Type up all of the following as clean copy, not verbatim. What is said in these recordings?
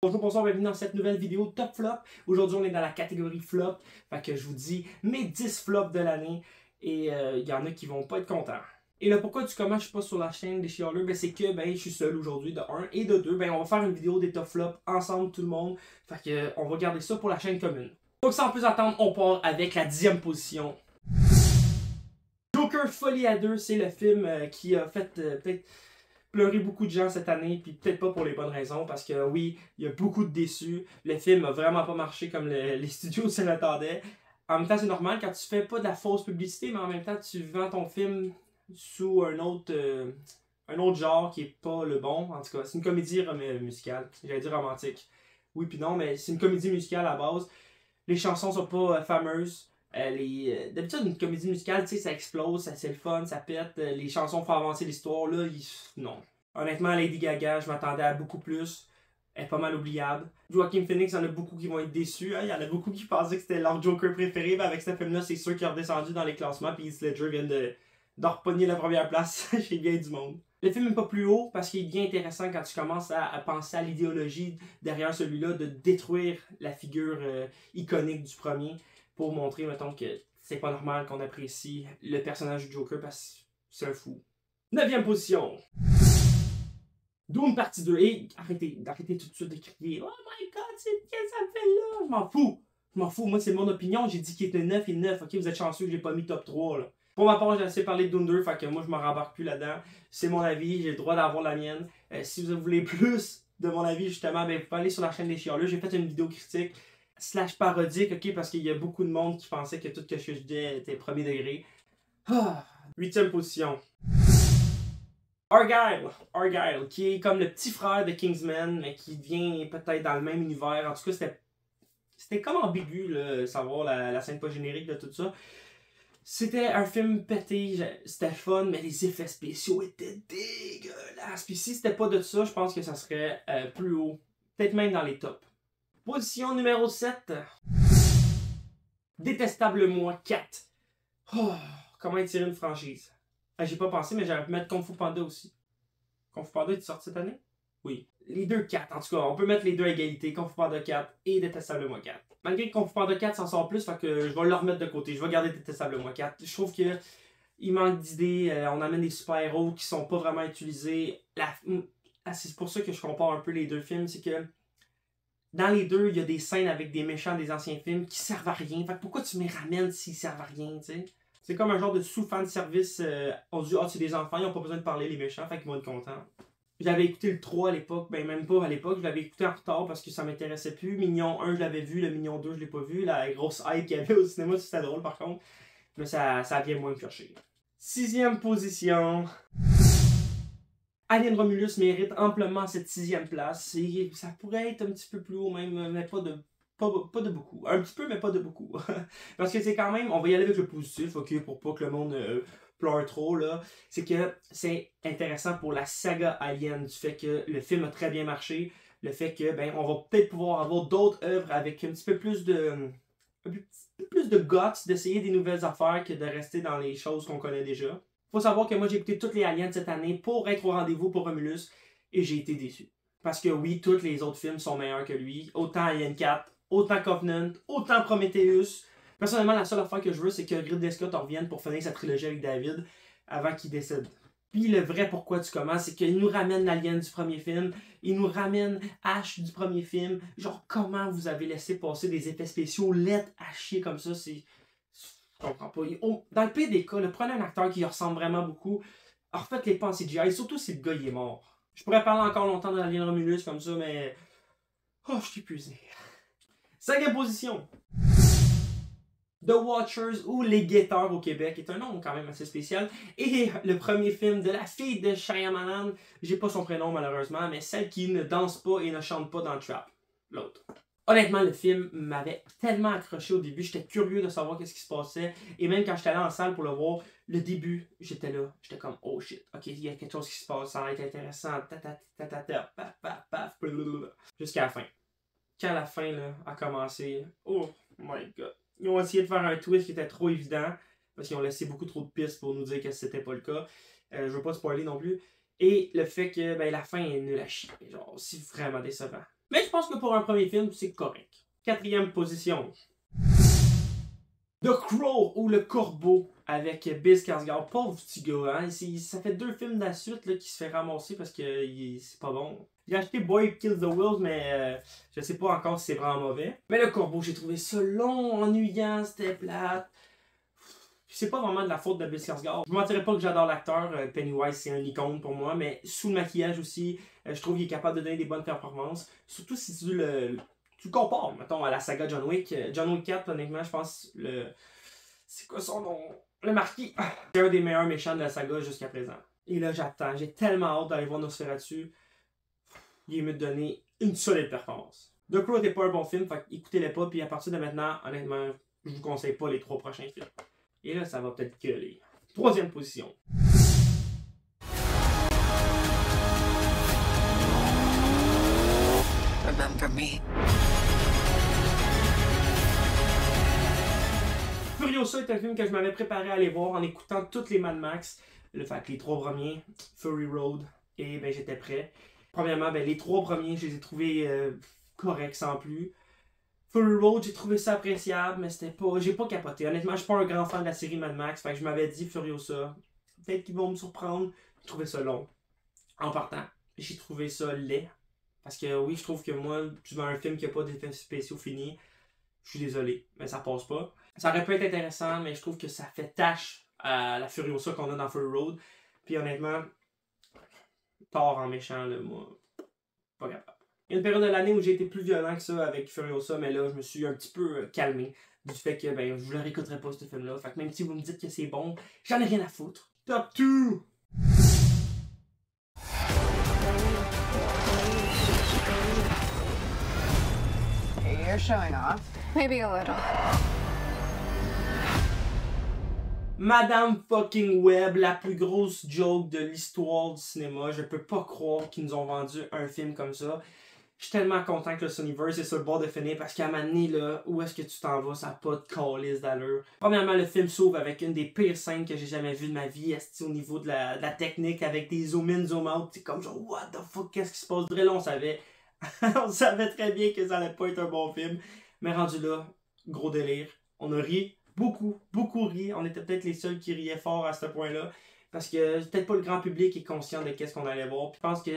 Bonjour, bonsoir, bienvenue dans cette nouvelle vidéo Top Flop. Aujourd'hui, on est dans la catégorie Flop. Fait que je vous dis mes 10 flops de l'année. Et il y en a qui vont pas être contents. Et là, pourquoi du comment je suis pas sur la chaîne des chialeux? Ben, c'est que je suis seul aujourd'hui, de 1. Et de 2, on va faire une vidéo des Top Flops ensemble, tout le monde. Fait que on va garder ça pour la chaîne commune. Donc sans plus attendre, on part avec la 10e position. Joker Folie à 2, c'est le film qui a fait peut-être pleurer beaucoup de gens cette année, puis peut-être pas pour les bonnes raisons, parce que oui, il y a beaucoup de déçus. Le film a vraiment pas marché comme les studios s'y attendaient. En même temps, c'est normal quand tu fais pas de la fausse publicité, mais en même temps, tu vends ton film sous un autre genre qui est pas le bon. En tout cas, c'est une comédie musicale. J'allais dire romantique. Oui, puis non, mais c'est une comédie musicale à la base. Les chansons sont pas fameuses. D'habitude, une comédie musicale, tu sais, ça explose, c'est le fun, ça pète. Les chansons font avancer l'histoire, là, non. Honnêtement, Lady Gaga, je m'attendais à beaucoup plus. Elle est pas mal oubliable. Joaquin Phoenix, il y en a beaucoup qui vont être déçus. Hein? Il y en a beaucoup qui pensaient que c'était leur Joker préféré. Mais avec ce film-là, c'est sûr qu'il est redescendu dans les classements. Puis Heath Ledger vient de repogner la première place chez bien du monde. Le film n'est pas plus haut parce qu'il est bien intéressant quand tu commences à penser à l'idéologie derrière celui-là, de détruire la figure iconique du premier pour montrer, mettons, que c'est pas normal qu'on apprécie le personnage du Joker parce que c'est un fou. 9e position. Doom partie 2. Et arrêtez tout de suite de crier. Oh my god, qu'est-ce que ça fait là? Je m'en fous. Je m'en fous. Moi, c'est mon opinion. J'ai dit qu'il était 9 et 9. Ok, vous êtes chanceux que j'ai pas mis top 3 là. Pour ma part, j'ai assez parlé de Doom 2, fait que moi, je me rembarque plus là-dedans. C'est mon avis, j'ai le droit d'avoir la mienne. Si vous voulez plus de mon avis, justement, vous pouvez aller sur la chaîne des chialeux. J'ai fait une vidéo critique / parodique, ok, parce qu'il y a beaucoup de monde qui pensait que tout ce que je disais était premier degré. 8e position. Argyle, qui est comme le petit frère de Kingsman, mais qui vient peut-être dans le même univers. En tout cas, c'était comme ambigu, là, savoir la scène post-générique de tout ça. C'était un film pété, c'était fun, mais les effets spéciaux étaient dégueulasses. Puis si c'était pas de ça, je pense que ça serait plus haut. Peut-être même dans les tops. Position numéro 7. Détestable moi 4. Oh, comment étirer une franchise? J'ai pas pensé, mais j'aurais pu mettre Kung Fu Panda aussi. Kung Fu Panda est sorti cette année? Oui. Les deux 4, en tout cas, on peut mettre les deux à égalité, Kung Fu Panda 4 et Détestable moi 4. Malgré que Kung Fu Panda 4 s'en sort plus, fait que je vais le remettre de côté. Je vais garder Détestable moi 4. Je trouve que il manque d'idées, on amène des super-héros qui sont pas vraiment utilisés. C'est pour ça que je compare un peu les deux films, c'est que dans les deux, il y a des scènes avec des méchants des anciens films qui servent à rien. Fait que pourquoi tu me les ramènes s'ils servent à rien, tu sais? C'est comme un genre de sous-fan de service. On se dit, c'est des enfants, ils n'ont pas besoin de parler, les méchants, fait qu'ils vont être contents. J'avais écouté le 3 à l'époque, même pas à l'époque, je l'avais écouté en retard parce que ça m'intéressait plus. Mignon 1, je l'avais vu, le Mignon 2, je l'ai pas vu. La grosse hype qu'il y avait au cinéma, c'était drôle par contre. Mais ça vient moins me chercher. 6e position. Alien Romulus mérite amplement cette 6e place. Et ça pourrait être un petit peu plus haut même, mais pas de beaucoup. Un petit peu, mais pas de beaucoup. Parce que c'est quand même, on va y aller avec le positif, ok, pour pas que le monde pleure trop, là. C'est que c'est intéressant pour la saga Alien, du fait que le film a très bien marché, le fait que, on va peut-être pouvoir avoir d'autres œuvres avec un petit peu plus de guts, d'essayer des nouvelles affaires que de rester dans les choses qu'on connaît déjà. Faut savoir que moi j'ai écouté toutes les Aliens cette année pour être au rendez-vous pour Romulus et j'ai été déçu. Parce que oui, tous les autres films sont meilleurs que lui. Autant Alien 4, autant Covenant, autant Prometheus. Personnellement, la seule affaire que je veux, c'est que Ridley Scott revienne pour finir sa trilogie avec David avant qu'il décède. Puis le vrai pourquoi tu commences, c'est qu'il nous ramène l'Alien du premier film, il nous ramène Ash du premier film. Genre, comment vous avez laissé passer des effets spéciaux laids à chier comme ça, c'est... Je comprends pas. Dans le pire des cas, prenez un acteur qui ressemble vraiment beaucoup, refaites-les pas en CGI, surtout si le gars il est mort. Je pourrais parler encore longtemps de l'Alien Romulus comme ça, mais... Oh, je suis épuisé. 5e position. The Watchers ou Les Guetteurs au Québec est un nom quand même assez spécial. Et le premier film de la fille de Shyamalan, j'ai pas son prénom malheureusement, mais celle qui ne danse pas et ne chante pas dans le trap. L'autre. Honnêtement, le film m'avait tellement accroché au début, j'étais curieux de savoir qu'est-ce qui se passait. Et même quand j'étais allé en salle pour le voir, le début, j'étais là, j'étais comme oh shit, ok, il y a quelque chose qui se passe, ça va être intéressant, jusqu'à la fin. Quand la fin là, a commencé, oh my god. Ils ont essayé de faire un twist qui était trop évident, parce qu'ils ont laissé beaucoup trop de pistes pour nous dire que c'était pas le cas. Je veux pas spoiler non plus. Et le fait que la fin est nulle à chier, genre c'est vraiment décevant. Mais je pense que pour un premier film, c'est correct. 4e position. The Crow ou Le Corbeau avec Bill Skarsgård. Pauvre petit gars, hein? Ça fait 2 films de la suite là, qui se fait ramasser parce que c'est pas bon. J'ai acheté Boy Kills the World, mais je sais pas encore si c'est vraiment mauvais. Mais Le Corbeau, j'ai trouvé ça long, ennuyant, c'était plate. C'est pas vraiment de la faute de Bill Skarsgård. Je vous mentirais pas que j'adore l'acteur, Pennywise c'est un icône pour moi, mais sous le maquillage aussi, je trouve qu'il est capable de donner des bonnes performances. Surtout si tu le compares, mettons, à la saga John Wick. John Wick 4, honnêtement, je pense, c'est quoi son nom? Le Marquis. C'est un des meilleurs méchants de la saga jusqu'à présent. Et là, j'attends. J'ai tellement hâte d'aller voir Nosferatu. Il est mieux de donner une solide performance. The Crow n'était pas un bon film, fait écoutez-les pas, puis à partir de maintenant, honnêtement, je vous conseille pas les 3 prochains films. Et là, ça va peut-être gueuler. 3e position. Remember me. Furiosa est un film que je m'avais préparé à aller voir en écoutant toutes les Mad Max. Fait que les 3 premiers, Fury Road, et ben j'étais prêt. Premièrement, ben les 3 premiers, je les ai trouvés corrects sans plus. Fury Road, j'ai trouvé ça appréciable, mais c'était pas. J'ai pas capoté. Honnêtement, je suis pas un grand fan de la série Mad Max. Fait que je m'avais dit Furiosa. Peut-être qu'ils vont me surprendre. J'ai trouvé ça long. En partant, j'ai trouvé ça laid. Parce que oui, je trouve que moi, dans un film qui a pas d'effets spéciaux finis, je suis désolé, mais ça passe pas. Ça aurait pu être intéressant, mais je trouve que ça fait tâche à la Furiosa qu'on a dans Fury Road. Puis honnêtement, tort en méchant, là, moi, pas capable. Il y a une période de l'année où j'ai été plus violent que ça avec Furiosa, mais là, je me suis un petit peu calmé du fait que ben, je ne le réécouterai pas, ce film-là. Fait que même si vous me dites que c'est bon, j'en ai rien à foutre. Top 2! You're showing off. Maybe a little. Madame fucking Web, la plus grosse joke de l'histoire du cinéma. Je peux pas croire qu'ils nous ont vendu un film comme ça. Je suis tellement content que le Sonyverse est sur le bord de finir parce qu'à un moment donné, là, où est-ce que tu t'en vas, ça n'a pas de calice d'allure. Premièrement, le film s'ouvre avec une des pires scènes que j'ai jamais vues de ma vie, au niveau de la technique, avec des zoom in, zoom out. C'est comme genre, what the fuck, qu'est-ce qui se passe? Là, on savait. On savait très bien que ça allait pas être un bon film. Mais rendu là, gros délire. On a ri, beaucoup ri. On était peut-être les seuls qui riaient fort à ce point-là. Parce que peut-être pas le grand public est conscient de qu'est-ce qu'on allait voir. Puis je pense que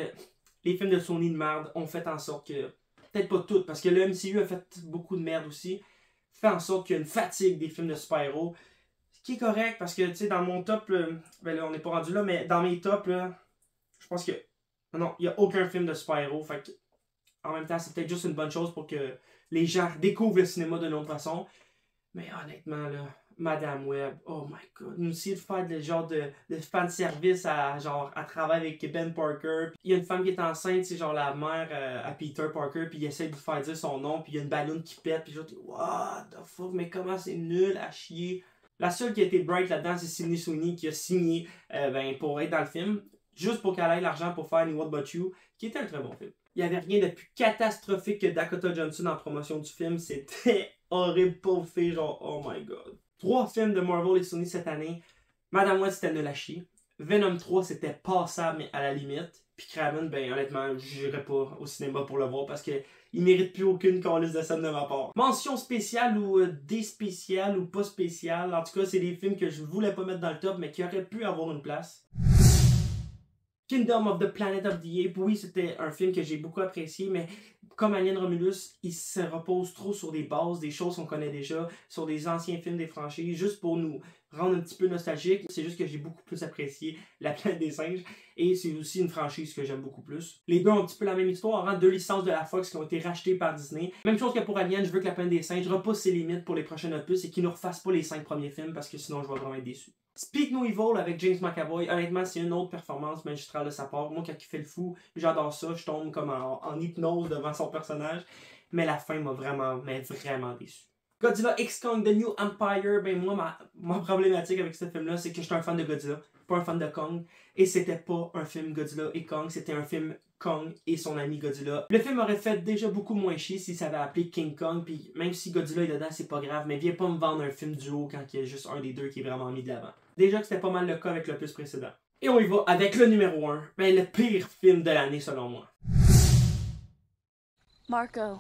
les films de Sony de merde ont fait en sorte que, peut-être pas toutes, parce que le MCU a fait beaucoup de merde aussi, fait en sorte qu'il y a une fatigue des films de super-héros. Ce qui est correct, parce que, tu sais, dans mon top, ben là, on n'est pas rendu là, mais dans mes tops, là, je pense que, non, il n'y a aucun film de super-héros, fait que, en même temps, c'est peut-être juste une bonne chose pour que les gens découvrent le cinéma d'une autre façon. Mais honnêtement, là, Madame Web, oh my god, nous essayer de faire le genre de fanservice à travailler avec Ben Parker. Puis il y a une femme qui est enceinte, c'est genre la mère à Peter Parker, puis il essaie de lui faire dire son nom, puis il y a une ballonne qui pète, puis genre, what the fuck, mais comment c'est nul à chier. La seule qui a été bright là-dedans, c'est Sydney Sweeney qui a signé pour être dans le film, juste pour qu'elle ait l'argent pour faire Anyone But You, qui était un très bon film. Il n'y avait rien de plus catastrophique que Dakota Johnson en promotion du film. C'était horrible, pauvre fille, genre, oh my god. 3 films de Marvel et Sony cette année. Madame Web, c'était nul à chier. Venom 3, c'était passable, mais à la limite. Puis Kraven, ben honnêtement, j'irai pas au cinéma pour le voir parce que il mérite plus aucune calice de scène de ma part. Mention spéciale ou des spéciales ou pas spéciales. En tout cas, c'est des films que je voulais pas mettre dans le top, mais qui auraient pu avoir une place. Kingdom of the Planet of the Apes, oui, c'était un film que j'ai beaucoup apprécié, mais comme Alien Romulus, il se repose trop sur des bases, des choses qu'on connaît déjà, sur des anciens films des franchises, juste pour nous rendre un petit peu nostalgiques. C'est juste que j'ai beaucoup plus apprécié La Planète des Singes, et c'est aussi une franchise que j'aime beaucoup plus. Les deux ont un petit peu la même histoire, hein, 2 licences de la Fox qui ont été rachetées par Disney. Même chose que pour Alien, je veux que La Planète des Singes repousse ses limites pour les prochains opus et qu'ils nous refassent pas les 5 premiers films, parce que sinon je vais vraiment être déçu. Speak No Evil avec James McAvoy, honnêtement, c'est une autre performance magistrale de sa part. Moi, quand il fait le fou, j'adore ça. Je tombe comme en hypnose devant son personnage. Mais la fin m'a vraiment déçu. Godzilla X Kong The New Empire, ben moi, ma problématique avec ce film-là, c'est que je suis un fan de Godzilla, pas un fan de Kong. Et c'était pas un film Godzilla et Kong, c'était un film Kong et son ami Godzilla. Le film aurait fait déjà beaucoup moins chier s'il s'avait appelé King Kong, puis même si Godzilla est dedans, c'est pas grave, mais viens pas me vendre un film duo quand il y a juste un des deux qui est vraiment mis de l'avant. Déjà que c'était pas mal le cas avec l'opus précédent. Et on y va avec le numéro 1, ben le pire film de l'année selon moi. Marco.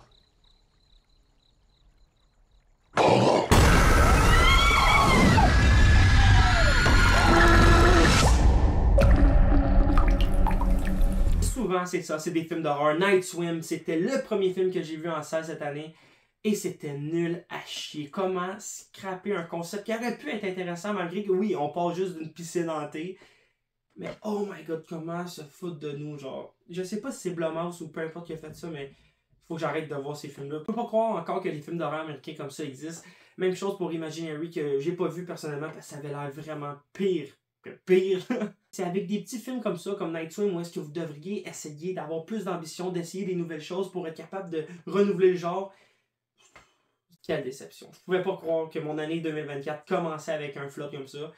Souvent, c'est ça, c'est des films d'horreur. Night Swim, c'était le premier film que j'ai vu en salle cette année. Et c'était nul à chier. Comment scraper un concept qui aurait pu être intéressant malgré que oui, on parle juste d'une piscine hantée. Mais oh my god, comment se foutre de nous, genre. Je sais pas si c'est Blumhouse ou peu importe qui a fait ça, mais faut que j'arrête de voir ces films-là. Je peux pas croire encore que les films d'horreur américains comme ça existent. Même chose pour Imaginary que j'ai pas vu personnellement parce que ça avait l'air vraiment pire. Pire. C'est avec des petits films comme ça, comme Night Swim, où est-ce que vous devriez essayer d'avoir plus d'ambition, d'essayer des nouvelles choses pour être capable de renouveler le genre. Quelle déception. Je pouvais pas croire que mon année 2024 commençait avec un flop comme ça.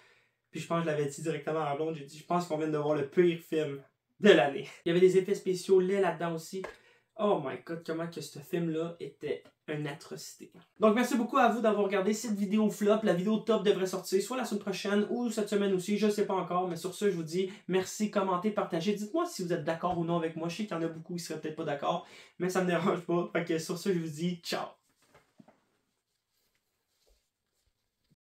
Puis je pense que je l'avais dit directement à la blonde. J'ai dit, je pense qu'on vient de voir le pire film de l'année. Il y avait des effets spéciaux laids là-dedans aussi. Oh my god, comment que ce film-là était une atrocité. Donc merci beaucoup à vous d'avoir regardé cette vidéo flop. La vidéo top devrait sortir soit la semaine prochaine ou cette semaine aussi, je sais pas encore. Mais sur ce, je vous dis merci, commentez, partagez. Dites-moi si vous êtes d'accord ou non avec moi. Je sais qu'il y en a beaucoup qui seraient peut-être pas d'accord, mais ça me dérange pas. Fait que sur ce, je vous dis ciao.